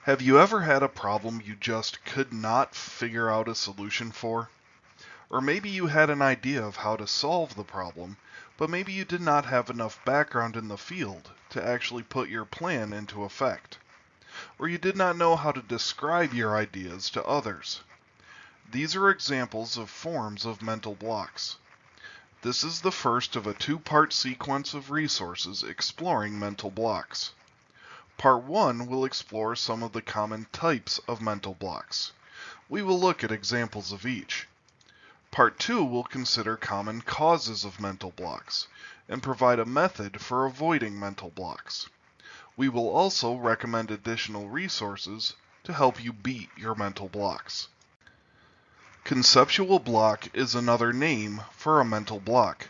Have you ever had a problem you just could not figure out a solution for? Or maybe you had an idea of how to solve the problem, but maybe you did not have enough background in the field to actually put your plan into effect. Or you did not know how to describe your ideas to others. These are examples of forms of mental blocks. This is the first of a two-part sequence of resources exploring mental blocks. Part 1 will explore some of the common types of mental blocks. We will look at examples of each. Part 2 will consider common causes of mental blocks and provide a method for avoiding mental blocks. We will also recommend additional resources to help you beat your mental blocks. Conceptual block is another name for a mental block.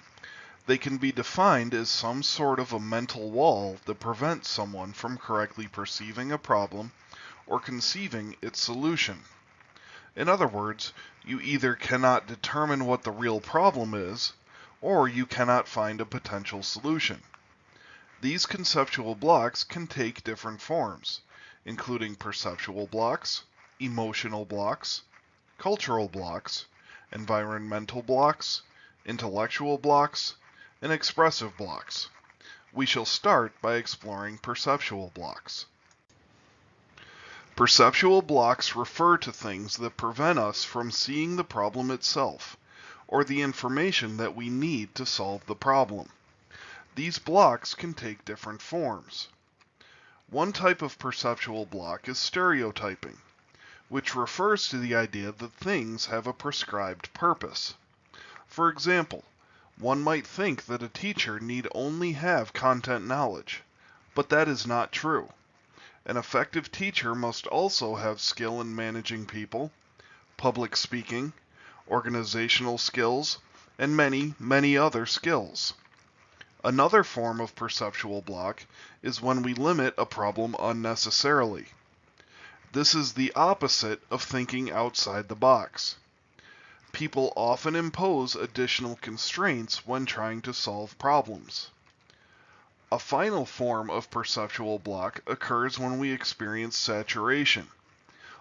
They can be defined as some sort of a mental wall that prevents someone from correctly perceiving a problem or conceiving its solution. In other words, you either cannot determine what the real problem is, or you cannot find a potential solution. These conceptual blocks can take different forms, including perceptual blocks, emotional blocks, cultural blocks, environmental blocks, intellectual blocks, and expressive blocks. We shall start by exploring perceptual blocks. Perceptual blocks refer to things that prevent us from seeing the problem itself, or the information that we need to solve the problem. These blocks can take different forms. One type of perceptual block is stereotyping, which refers to the idea that things have a prescribed purpose. For example, one might think that a teacher need only have content knowledge, but that is not true. An effective teacher must also have skill in managing people, public speaking, organizational skills, and many, many other skills. Another form of perceptual block is when we limit a problem unnecessarily. This is the opposite of thinking outside the box. People often impose additional constraints when trying to solve problems. A final form of perceptual block occurs when we experience saturation,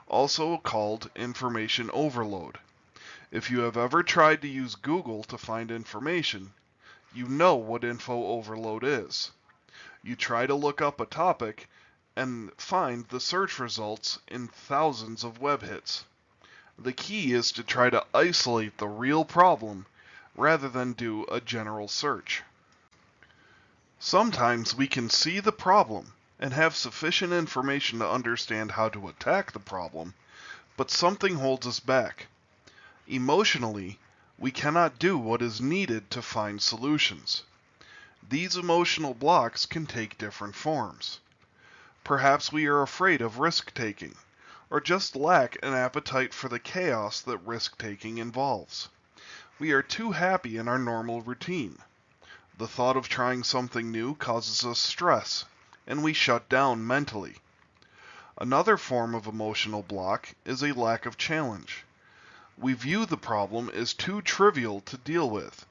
also called information overload. If you have ever tried to use Google to find information, you know what info overload is. You try to look up a topic and find the search results in thousands of web hits. The key is to try to isolate the real problem rather than do a general search. Sometimes we can see the problem and have sufficient information to understand how to attack the problem, but something holds us back. Emotionally, we cannot do what is needed to find solutions. These emotional blocks can take different forms. Perhaps we are afraid of risk-taking, or just lack an appetite for the chaos that risk-taking involves. We are too happy in our normal routine. The thought of trying something new causes us stress, and we shut down mentally. Another form of emotional block is a lack of challenge. We view the problem as too trivial to deal with.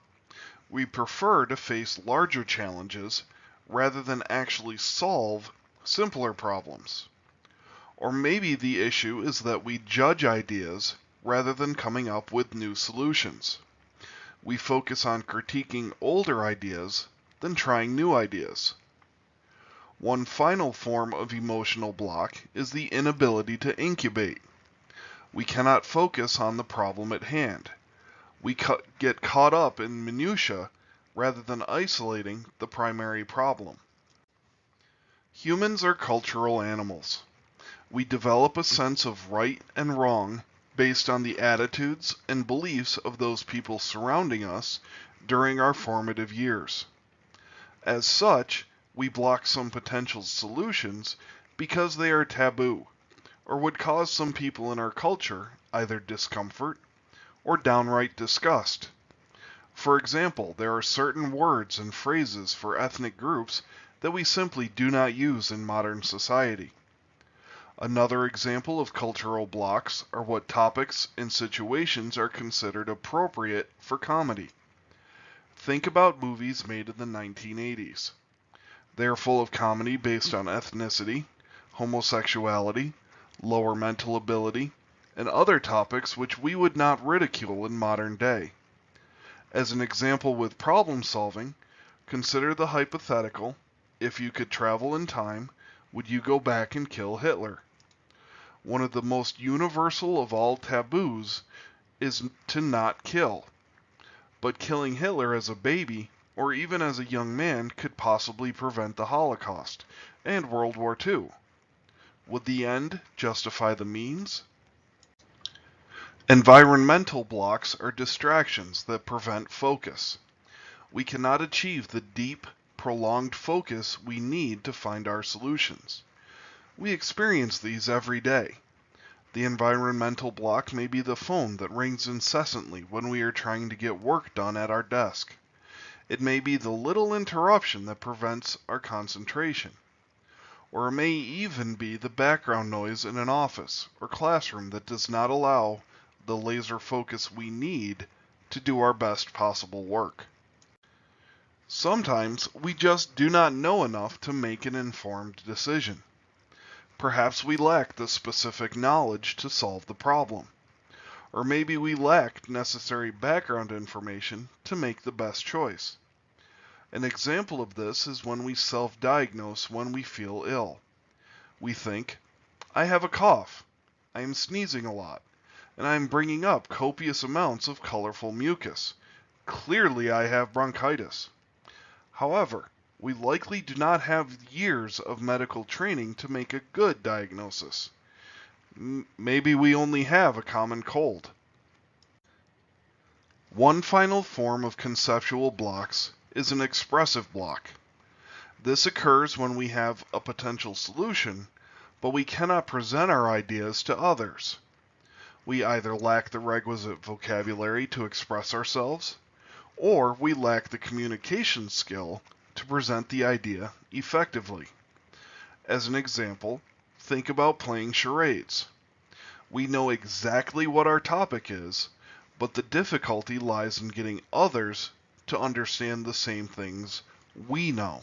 We prefer to face larger challenges rather than actually solve simpler problems. Or maybe the issue is that we judge ideas rather than coming up with new solutions. We focus on critiquing older ideas than trying new ideas. One final form of emotional block is the inability to incubate. We cannot focus on the problem at hand. We get caught up in minutiae rather than isolating the primary problem. Humans are cultural animals. We develop a sense of right and wrong based on the attitudes and beliefs of those people surrounding us during our formative years. As such, we block some potential solutions because they are taboo, or would cause some people in our culture either discomfort or downright disgust. For example, there are certain words and phrases for ethnic groups that we simply do not use in modern society. Another example of cultural blocks are what topics and situations are considered appropriate for comedy. Think about movies made in the 1980s. They are full of comedy based on ethnicity, homosexuality, lower mental ability, and other topics which we would not ridicule in modern day. As an example with problem solving, consider the hypothetical: if you could travel in time, would you go back and kill Hitler? One of the most universal of all taboos is to not kill. But killing Hitler as a baby, or even as a young man, could possibly prevent the Holocaust and World War II. Would the end justify the means? Environmental blocks are distractions that prevent focus. We cannot achieve the deep, prolonged focus we need to find our solutions. We experience these every day. The environmental block may be the phone that rings incessantly when we are trying to get work done at our desk. It may be the little interruption that prevents our concentration. Or it may even be the background noise in an office or classroom that does not allow the laser focus we need to do our best possible work. Sometimes we just do not know enough to make an informed decision. Perhaps we lack the specific knowledge to solve the problem. Or maybe we lack necessary background information to make the best choice. An example of this is when we self-diagnose when we feel ill. We think, I have a cough, I am sneezing a lot, and I am bringing up copious amounts of colorful mucus. Clearly I have bronchitis. However, we likely do not have years of medical training to make a good diagnosis. Maybe we only have a common cold. One final form of conceptual blocks is an expressive block. This occurs when we have a potential solution, but we cannot present our ideas to others. We either lack the requisite vocabulary to express ourselves, or we lack the communication skill to present the idea effectively. As an example, think about playing charades. We know exactly what our topic is, but the difficulty lies in getting others to understand the same things we know.